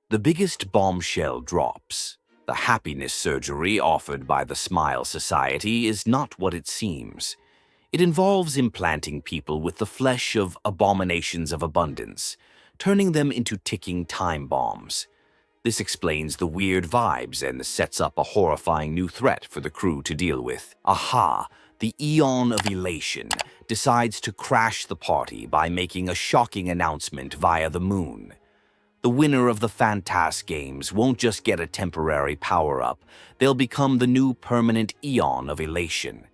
The biggest bombshell drops. The happiness surgery offered by the Smile Society is not what it seems. It involves implanting people with the flesh of abominations of abundance, turning them into ticking time bombs. This explains the weird vibes and sets up a horrifying new threat for the crew to deal with. Aha, the Aeon of Elation, decides to crash the party by making a shocking announcement via the moon. The winner of the Fantas games won't just get a temporary power-up, they'll become the new permanent Aeon of Elation.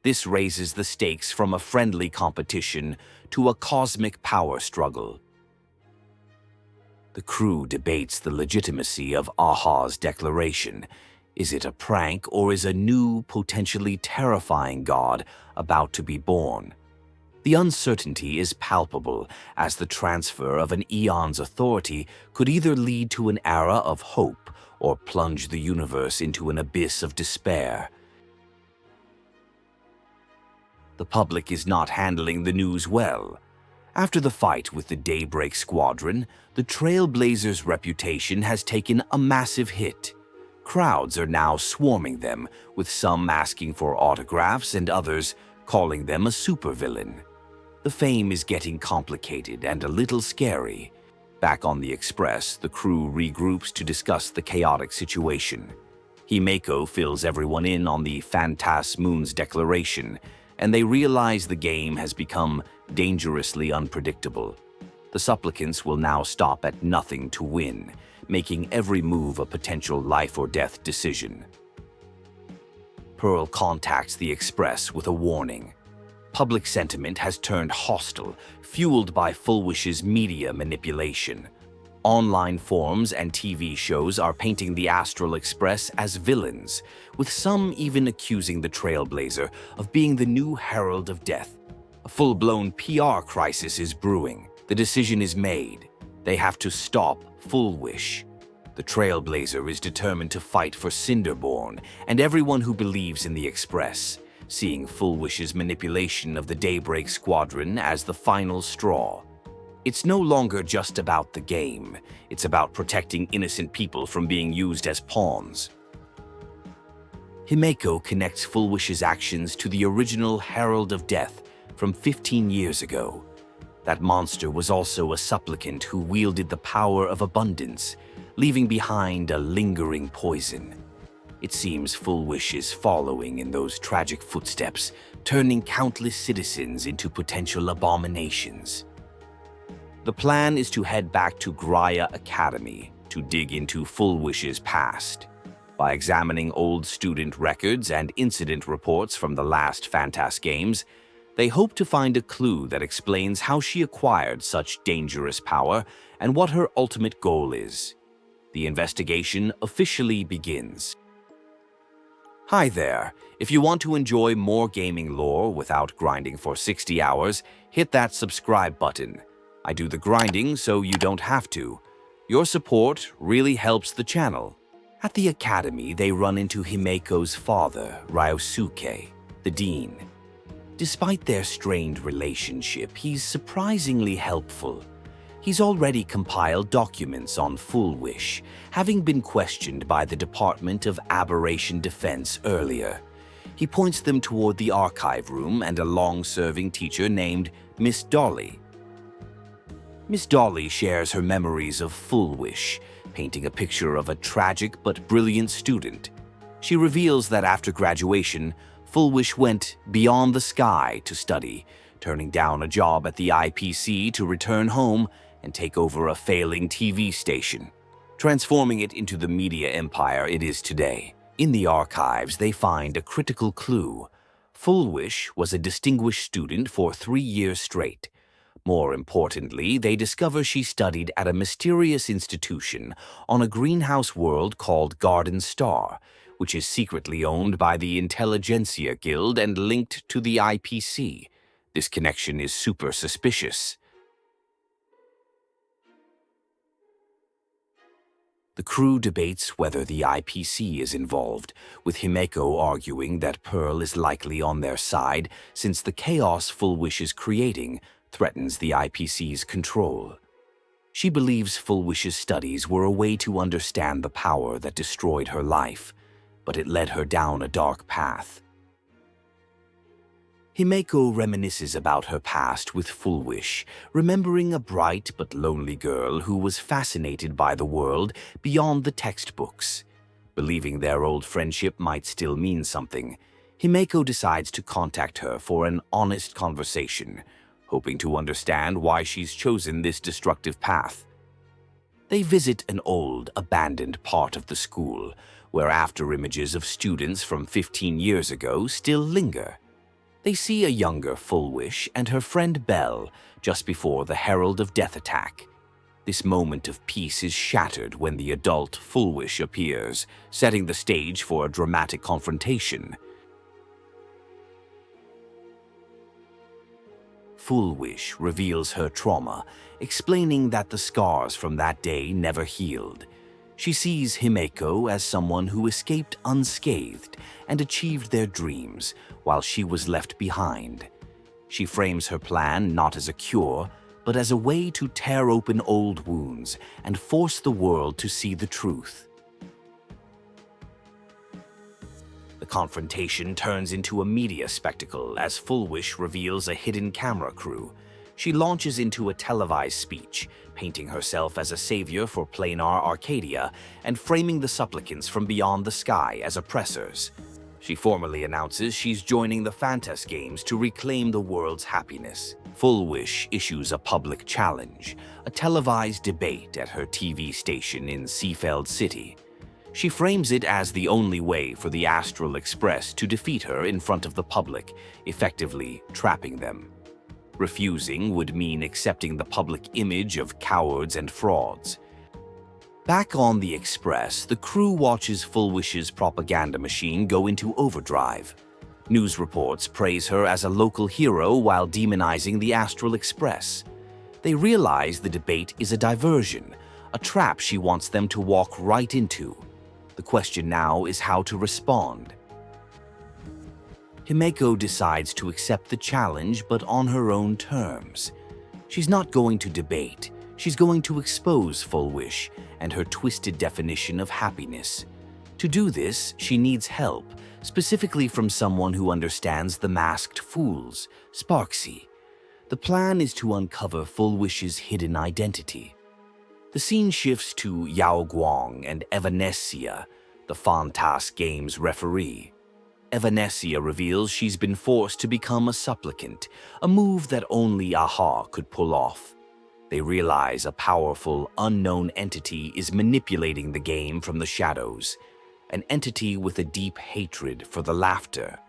This raises the stakes from a friendly competition to a cosmic power struggle. The crew debates the legitimacy of Aha's declaration. Is it a prank or is a new, potentially terrifying god about to be born? The uncertainty is palpable, as the transfer of an eon's authority could either lead to an era of hope or plunge the universe into an abyss of despair. The public is not handling the news well. After the fight with the Daybreak Squadron, the Trailblazers' reputation has taken a massive hit. Crowds are now swarming them, with some asking for autographs and others calling them a supervillain. The fame is getting complicated and a little scary. Back on the Express, the crew regroups to discuss the chaotic situation. Himeko fills everyone in on the Fantas Moon's declaration, and they realize the game has become dangerously unpredictable. The supplicants will now stop at nothing to win, making every move a potential life-or-death decision. Pearl contacts the Express with a warning. Public sentiment has turned hostile, fueled by Fulwish's media manipulation. Online forums and TV shows are painting the Astral Express as villains, with some even accusing the Trailblazer of being the new herald of death. A full-blown PR crisis is brewing. The decision is made. They have to stop Fulwish. The Trailblazer is determined to fight for Cinderborn and everyone who believes in the Express, seeing Fulwish's manipulation of the Daybreak Squadron as the final straw. It's no longer just about the game, it's about protecting innocent people from being used as pawns. Himeko connects Fulwish's actions to the original Herald of Death from 15 years ago. That monster was also a supplicant who wielded the power of abundance, leaving behind a lingering poison. It seems Fulwish is following in those tragic footsteps, turning countless citizens into potential abominations. The plan is to head back to Graia Academy to dig into Fulwish's past. By examining old student records and incident reports from the last Fantas games, they hope to find a clue that explains how she acquired such dangerous power and what her ultimate goal is. The investigation officially begins. Hi there. If you want to enjoy more gaming lore without grinding for 60 hours, hit that subscribe button. I do the grinding so you don't have to. Your support really helps the channel. At the academy, they run into Himeko's father, Ryosuke, the dean. Despite their strained relationship, he's surprisingly helpful. He's already compiled documents on Fulwish, having been questioned by the Department of Aberration Defense earlier. He points them toward the archive room and a long-serving teacher named Miss Dolly. Miss Dolly shares her memories of Fulwish, painting a picture of a tragic but brilliant student. She reveals that after graduation, Fulwish went beyond the sky to study, turning down a job at the IPC to return home and take over a failing TV station, transforming it into the media empire it is today. In the archives, they find a critical clue. Fulwish was a distinguished student for 3 years straight. More importantly, they discover she studied at a mysterious institution on a greenhouse world called Garden Star, which is secretly owned by the Intelligentsia Guild and linked to the IPC. This connection is super suspicious. The crew debates whether the IPC is involved, with Himeko arguing that Pearl is likely on their side since the chaos Fulwish is creating threatens the IPC's control. She believes Fulwish's studies were a way to understand the power that destroyed her life, but it led her down a dark path. Himeko reminisces about her past with Fulwish, remembering a bright but lonely girl who was fascinated by the world beyond the textbooks. Believing their old friendship might still mean something, Himeko decides to contact her for an honest conversation, hoping to understand why she's chosen this destructive path. They visit an old, abandoned part of the school, where after images of students from 15 years ago still linger. They see a younger Fulwish and her friend Belle just before the Herald of Death attack. This moment of peace is shattered when the adult Fulwish appears, setting the stage for a dramatic confrontation. Fulwish reveals her trauma, explaining that the scars from that day never healed. She sees Himeko as someone who escaped unscathed and achieved their dreams, while she was left behind. She frames her plan not as a cure, but as a way to tear open old wounds and force the world to see the truth. The confrontation turns into a media spectacle as Fulwish reveals a hidden camera crew. She launches into a televised speech, painting herself as a savior for Planarcadia and framing the supplicants from beyond the sky as oppressors. She formally announces she's joining the Fantas Games to reclaim the world's happiness. Fulwish issues a public challenge, a televised debate at her TV station in Seafeld City. She frames it as the only way for the Astral Express to defeat her in front of the public, effectively trapping them. Refusing would mean accepting the public image of cowards and frauds. Back on the Express, the crew watches Fulwish's propaganda machine go into overdrive. News reports praise her as a local hero while demonizing the Astral Express. They realize the debate is a diversion, a trap she wants them to walk right into. The question now is how to respond. Himeko decides to accept the challenge, but on her own terms. She's not going to debate. She's going to expose Fulwish and her twisted definition of happiness. To do this, she needs help, specifically from someone who understands the masked fools, Sparxy. The plan is to uncover Fulwish's hidden identity. The scene shifts to Yao Guang and Evanescia, the Fantas Games referee. Evanescia reveals she's been forced to become a supplicant, a move that only Aha could pull off. They realize a powerful, unknown entity is manipulating the game from the shadows, an entity with a deep hatred for the laughter.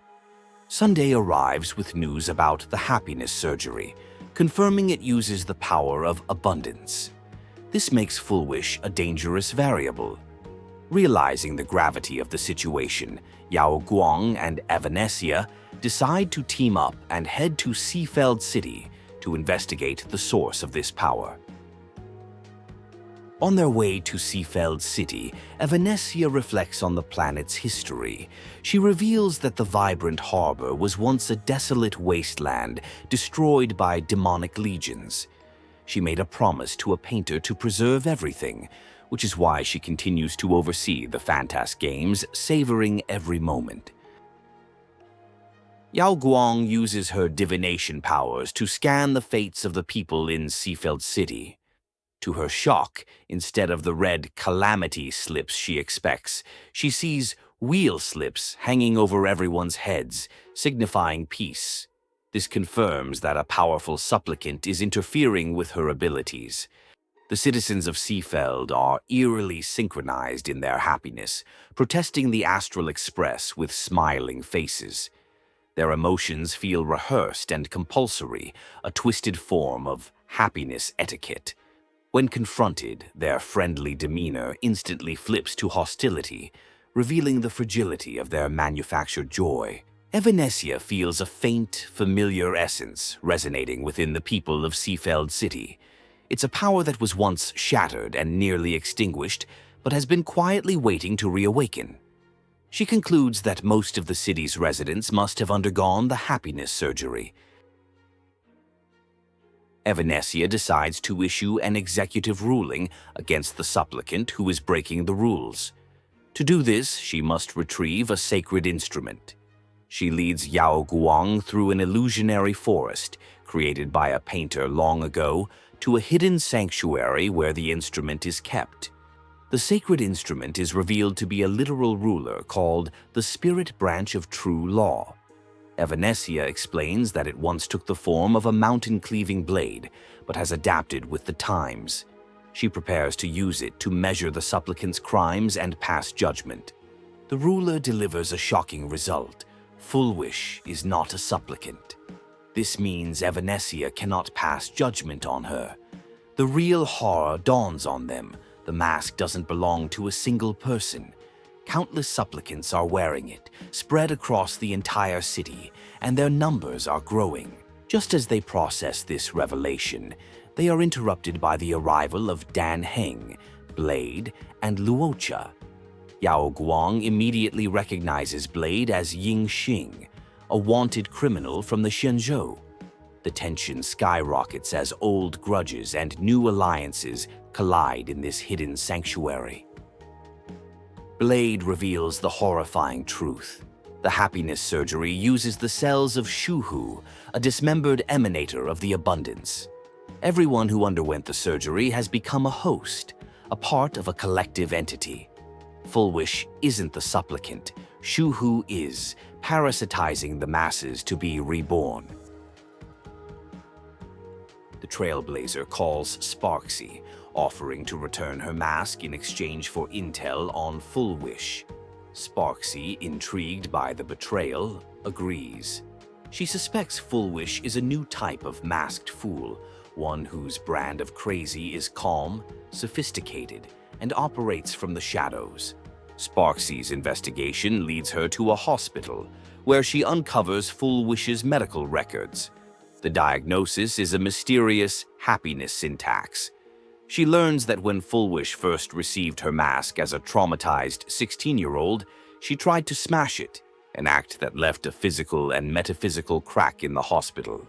Sunday arrives with news about the happiness surgery, confirming it uses the power of abundance. This makes Fulwish a dangerous variable. Realizing the gravity of the situation, Yao Guang and Evanescia decide to team up and head to Seafeld City to investigate the source of this power. On their way to Seafeld City, Evanescia reflects on the planet's history. She reveals that the vibrant harbor was once a desolate wasteland destroyed by demonic legions. She made a promise to a painter to preserve everything, which is why she continues to oversee the Fantas Games, savoring every moment. Yao Guang uses her divination powers to scan the fates of the people in Seafeld City. To her shock, instead of the red calamity slips she expects, she sees wheel slips hanging over everyone's heads, signifying peace. This confirms that a powerful supplicant is interfering with her abilities. The citizens of Seafeld are eerily synchronized in their happiness, protesting the Astral Express with smiling faces. Their emotions feel rehearsed and compulsory, a twisted form of happiness etiquette. When confronted, their friendly demeanor instantly flips to hostility, revealing the fragility of their manufactured joy. Evanescia feels a faint, familiar essence resonating within the people of Seafeld City. It's a power that was once shattered and nearly extinguished, but has been quietly waiting to reawaken. She concludes that most of the city's residents must have undergone the happiness surgery. Evanescia decides to issue an executive ruling against the supplicant who is breaking the rules. To do this, she must retrieve a sacred instrument. She leads Yao Guang through an illusionary forest created by a painter long ago to a hidden sanctuary where the instrument is kept. The sacred instrument is revealed to be a literal ruler called the Spirit Branch of True Law. Evanescia explains that it once took the form of a mountain-cleaving blade, but has adapted with the times. She prepares to use it to measure the supplicant's crimes and pass judgment. The ruler delivers a shocking result. Fulwish is not a supplicant. This means Evanescia cannot pass judgment on her. The real horror dawns on them. The mask doesn't belong to a single person. Countless supplicants are wearing it, spread across the entire city, and their numbers are growing. Just as they process this revelation, they are interrupted by the arrival of Dan Heng, Blade, and Luocha. Yao Guang immediately recognizes Blade as Ying Xing, a wanted criminal from the Shenzhou. The tension skyrockets as old grudges and new alliances collide in this hidden sanctuary. Blade reveals the horrifying truth. The happiness surgery uses the cells of Shuhu, a dismembered emanator of the abundance. Everyone who underwent the surgery has become a host, a part of a collective entity. Fulwish isn't the supplicant. Shuhu is, parasitizing the masses to be reborn. The Trailblazer calls Sparxy, offering to return her mask in exchange for intel on Fulwish. Sparxy, intrigued by the betrayal, agrees. She suspects Fulwish is a new type of masked fool, one whose brand of crazy is calm, sophisticated, and operates from the shadows. Sparxy's investigation leads her to a hospital, where she uncovers Fulwish's medical records. The diagnosis is a mysterious happiness syntax. She learns that when Fulwish first received her mask as a traumatized 16-year-old, she tried to smash it, an act that left a physical and metaphysical crack in the hospital.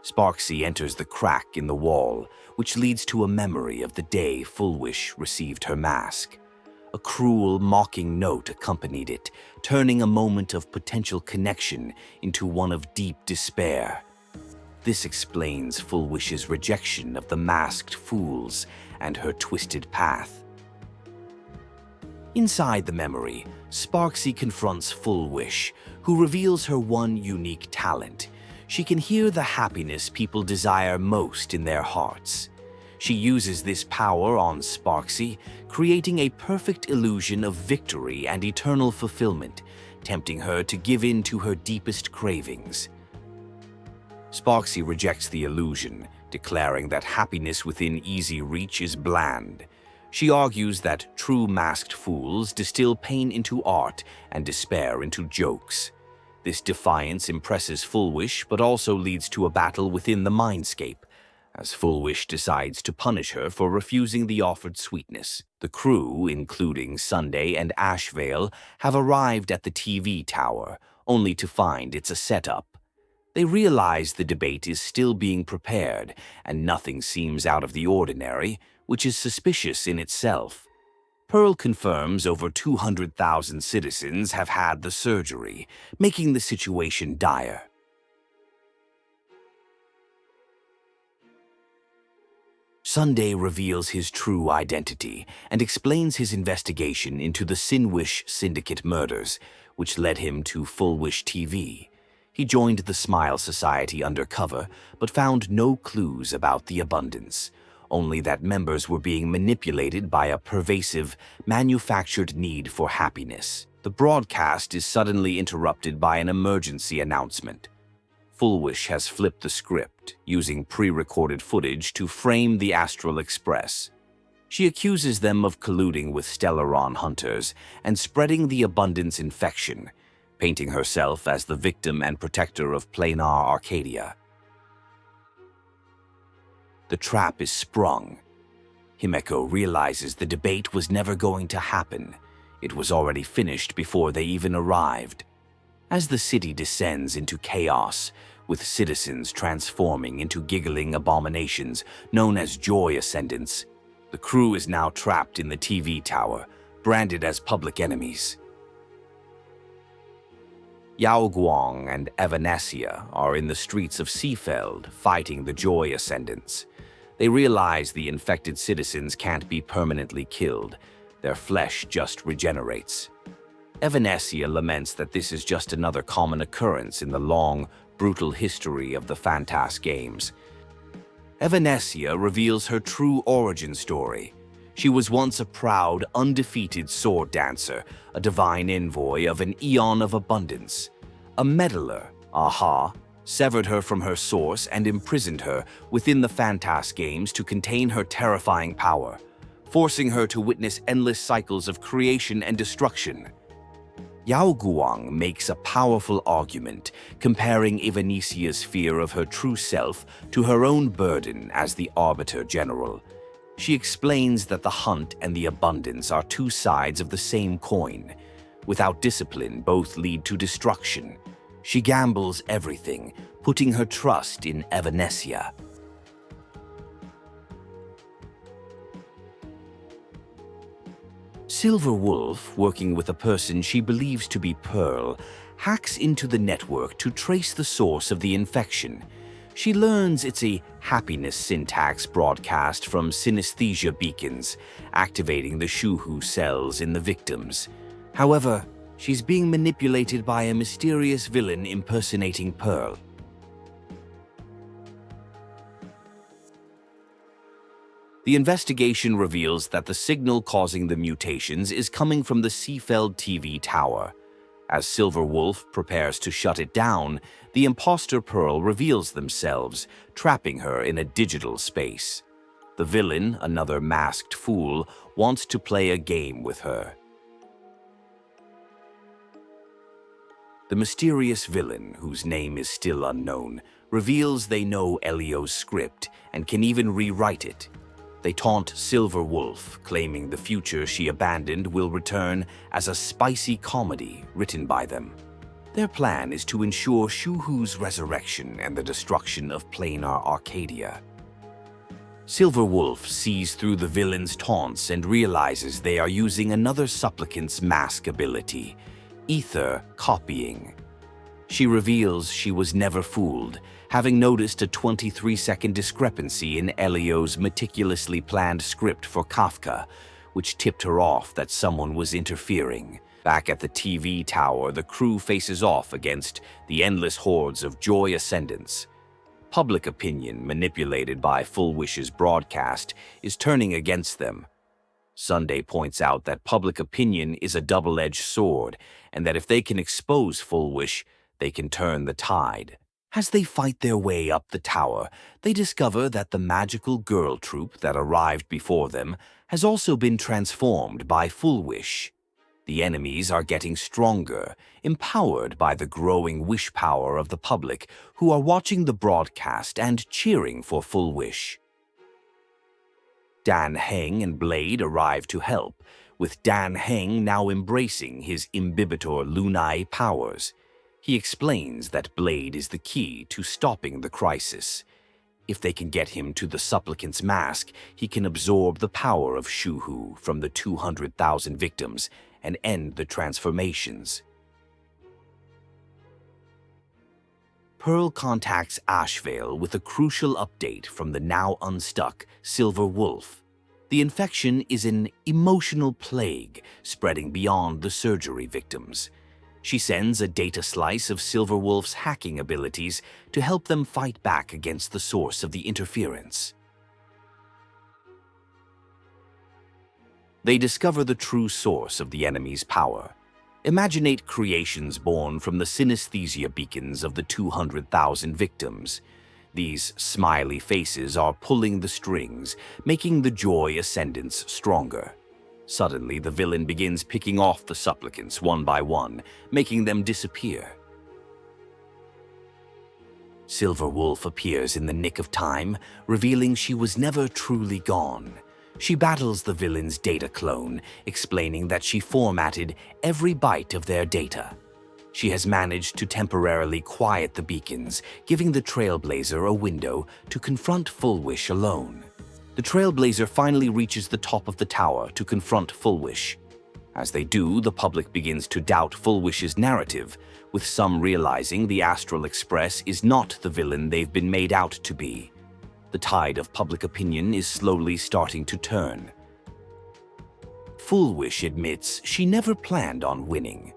Sparxy enters the crack in the wall, which leads to a memory of the day Fulwish received her mask. A cruel, mocking note accompanied it, turning a moment of potential connection into one of deep despair. This explains Fulwish's rejection of the masked fools and her twisted path. Inside the memory, Sparxy confronts Fulwish, who reveals her one unique talent. She can hear the happiness people desire most in their hearts. She uses this power on Sparxy, creating a perfect illusion of victory and eternal fulfillment, tempting her to give in to her deepest cravings. Sparxy rejects the illusion, declaring that happiness within easy reach is bland. She argues that true masked fools distill pain into art and despair into jokes. This defiance impresses Fulwish, but also leads to a battle within the mindscape, as Fulwish decides to punish her for refusing the offered sweetness. The crew, including Sunday and Ashvale, have arrived at the TV tower, only to find it's a setup. They realize the debate is still being prepared, and nothing seems out of the ordinary, which is suspicious in itself. Pearl confirms over 200,000 citizens have had the surgery, making the situation dire. Sunday reveals his true identity and explains his investigation into the Sinwish Syndicate murders, which led him to Fulwish TV. He joined the Smile Society undercover, but found no clues about the abundance, only that members were being manipulated by a pervasive, manufactured need for happiness. The broadcast is suddenly interrupted by an emergency announcement. Fulwish has flipped the script, using pre-recorded footage to frame the Astral Express. She accuses them of colluding with Stellaron hunters and spreading the abundance infection, painting herself as the victim and protector of Planarcadia. The trap is sprung. Himeko realizes the debate was never going to happen. It was already finished before they even arrived. As the city descends into chaos, with citizens transforming into giggling abominations known as Joy Ascendants. The crew is now trapped in the TV tower, branded as public enemies. Yao Guang and Evanescia are in the streets of Seafeld fighting the Joy Ascendants. They realize the infected citizens can't be permanently killed. Their flesh just regenerates. Evanescia laments that this is just another common occurrence in the long, brutal history of the Phantas games. Evanescia reveals her true origin story. She was once a proud, undefeated sword dancer, a divine envoy of an eon of abundance. A meddler, Aha, severed her from her source and imprisoned her within the Phantas games to contain her terrifying power, forcing her to witness endless cycles of creation and destruction. Yao Guang makes a powerful argument, comparing Evanescia's fear of her true self to her own burden as the Arbiter General. She explains that the hunt and the abundance are two sides of the same coin. Without discipline, both lead to destruction. She gambles everything, putting her trust in Evanescia. Silver Wolf, working with a person she believes to be Pearl, hacks into the network to trace the source of the infection. She learns it's a happiness syntax broadcast from synesthesia beacons, activating the Shuhu cells in the victims. However, she's being manipulated by a mysterious villain impersonating Pearl. The investigation reveals that the signal causing the mutations is coming from the Seafeld TV tower. As Silver Wolf prepares to shut it down, the imposter Pearl reveals themselves, trapping her in a digital space. The villain, another masked fool, wants to play a game with her. The mysterious villain, whose name is still unknown, reveals they know Elio's script and can even rewrite it. They taunt Silver Wolf, claiming the future she abandoned will return as a spicy comedy written by them. Their plan is to ensure Shuhu's resurrection and the destruction of Planarcadia. Silver Wolf sees through the villain's taunts and realizes they are using another supplicant's mask ability, ether copying. She reveals she was never fooled, having noticed a 23-second discrepancy in Elio's meticulously planned script for Kafka, which tipped her off that someone was interfering. Back at the TV tower, the crew faces off against the endless hordes of Joy Ascendants. Public opinion, manipulated by Fulwish's broadcast, is turning against them. Sunday points out that public opinion is a double-edged sword, and that if they can expose Fulwish, they can turn the tide. As they fight their way up the tower, they discover that the magical girl troupe that arrived before them has also been transformed by Fulwish. The enemies are getting stronger, empowered by the growing wish power of the public, who are watching the broadcast and cheering for Fulwish. Dan Heng and Blade arrive to help, with Dan Heng now embracing his imbibitor Lunai powers. He explains that Blade is the key to stopping the crisis. If they can get him to the supplicant's mask, he can absorb the power of Shuhu from the 200,000 victims and end the transformations. Pearl contacts Ashvale with a crucial update from the now unstuck Silver Wolf. The infection is an emotional plague spreading beyond the surgery victims. She sends a data slice of Silver Wolf's hacking abilities to help them fight back against the source of the interference. They discover the true source of the enemy's power. Imaginate creations born from the synesthesia beacons of the 200,000 victims. These smiley faces are pulling the strings, making the Joy Ascendants stronger. Suddenly, the villain begins picking off the supplicants one by one, making them disappear. Silver Wolf appears in the nick of time, revealing she was never truly gone. She battles the villain's data clone, explaining that she formatted every byte of their data. She has managed to temporarily quiet the beacons, giving the Trailblazer a window to confront Fulwish alone. The Trailblazer finally reaches the top of the tower to confront Fulwish. As they do, the public begins to doubt Fulwish's narrative, with some realizing the Astral Express is not the villain they've been made out to be. The tide of public opinion is slowly starting to turn. Fulwish admits she never planned on winning.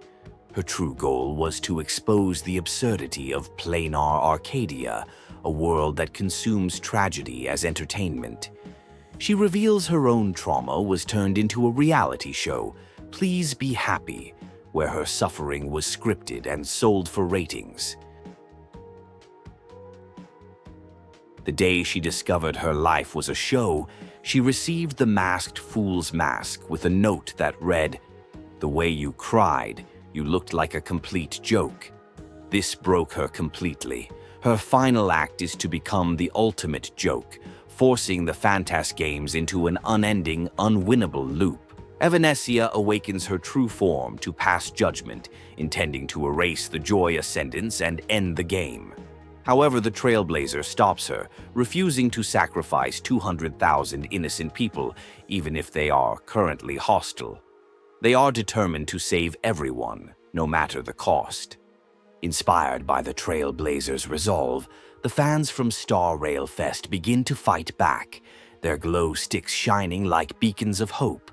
Her true goal was to expose the absurdity of Planarcadia, a world that consumes tragedy as entertainment. She reveals her own trauma was turned into a reality show, Please Be Happy, where her suffering was scripted and sold for ratings. The day she discovered her life was a show, she received the masked fool's mask with a note that read, "The way you cried, you looked like a complete joke." This broke her completely. Her final act is to become the ultimate joke, forcing the Phantas games into an unending, unwinnable loop. Evanescia awakens her true form to pass judgment, intending to erase the Joy Ascendants and end the game. However, the Trailblazer stops her, refusing to sacrifice 200,000 innocent people, even if they are currently hostile. They are determined to save everyone, no matter the cost. Inspired by the Trailblazers' resolve, the fans from Star Rail Fest begin to fight back, their glow sticks shining like beacons of hope.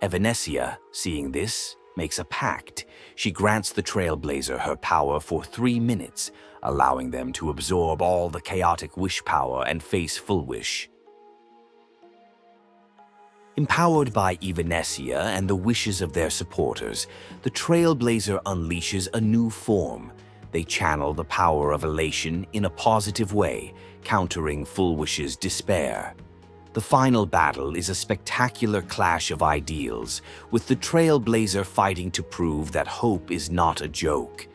Evanescia, seeing this, makes a pact. She grants the Trailblazer her power for 3 minutes, allowing them to absorb all the chaotic wish power and face Fulwish. Empowered by Evanescia and the wishes of their supporters, the Trailblazer unleashes a new form. They channel the power of elation in a positive way, countering Fulwish's despair. The final battle is a spectacular clash of ideals, with the Trailblazer fighting to prove that hope is not a joke.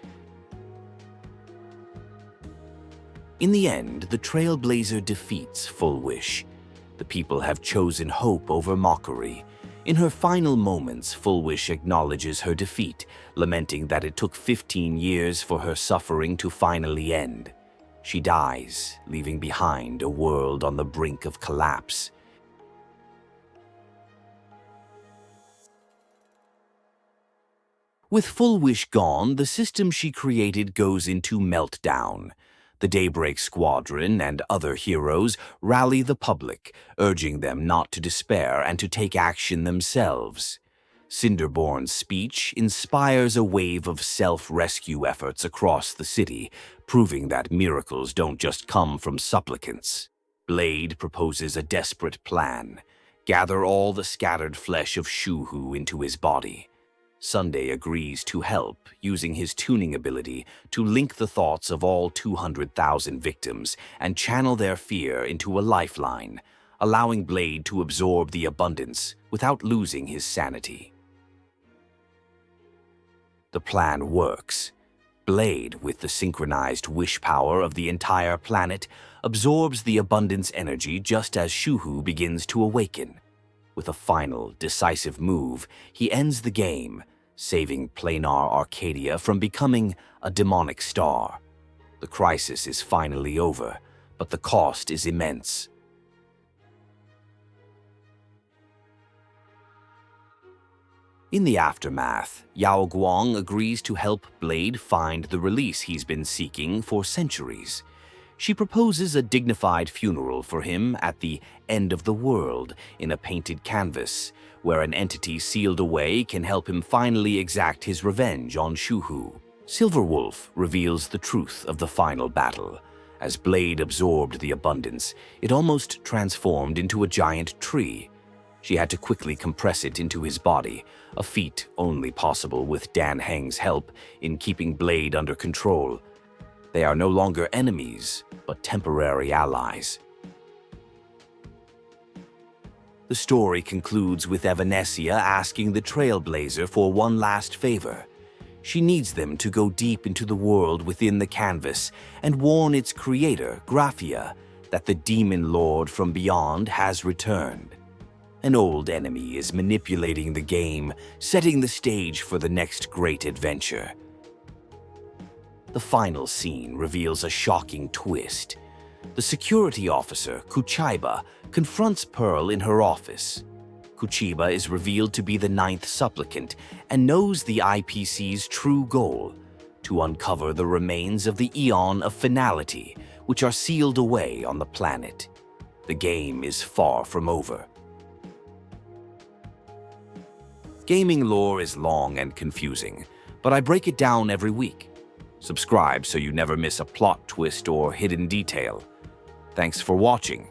In the end, the Trailblazer defeats Fulwish. The people have chosen hope over mockery. In her final moments, Fulwish acknowledges her defeat, lamenting that it took 15 years for her suffering to finally end. She dies, leaving behind a world on the brink of collapse. With Fulwish gone, the system she created goes into meltdown. The Daybreak Squadron and other heroes rally the public, urging them not to despair and to take action themselves. Cinderborn's speech inspires a wave of self-rescue efforts across the city, proving that miracles don't just come from supplicants. Blade proposes a desperate plan: gather all the scattered flesh of Shuhu into his body. Sunday agrees to help, using his tuning ability to link the thoughts of all 200,000 victims and channel their fear into a lifeline, allowing Blade to absorb the abundance without losing his sanity. The plan works. Blade, with the synchronized wish power of the entire planet, absorbs the abundance energy just as Shuhu begins to awaken. With a final, decisive move, he ends the game, saving Planarcadia from becoming a demonic star. The crisis is finally over, but the cost is immense. In the aftermath, Yao Guang agrees to help Blade find the release he's been seeking for centuries. She proposes a dignified funeral for him at the end of the world in a painted canvas, where an entity sealed away can help him finally exact his revenge on Shuhu. Silverwolf reveals the truth of the final battle. As Blade absorbed the abundance, it almost transformed into a giant tree. She had to quickly compress it into his body, a feat only possible with Dan Heng's help in keeping Blade under control. They are no longer enemies, but temporary allies. The story concludes with Evanescia asking the Trailblazer for one last favor. She needs them to go deep into the world within the canvas and warn its creator, Graphia, that the demon lord from beyond has returned. An old enemy is manipulating the game, setting the stage for the next great adventure. The final scene reveals a shocking twist. The security officer, Kuchaiba, confronts Pearl in her office. Kuchiba is revealed to be the ninth supplicant and knows the IPC's true goal: to uncover the remains of the Eon of Finality, which are sealed away on the planet. The game is far from over. Gaming lore is long and confusing, but I break it down every week. Subscribe so you never miss a plot twist or hidden detail. Thanks for watching.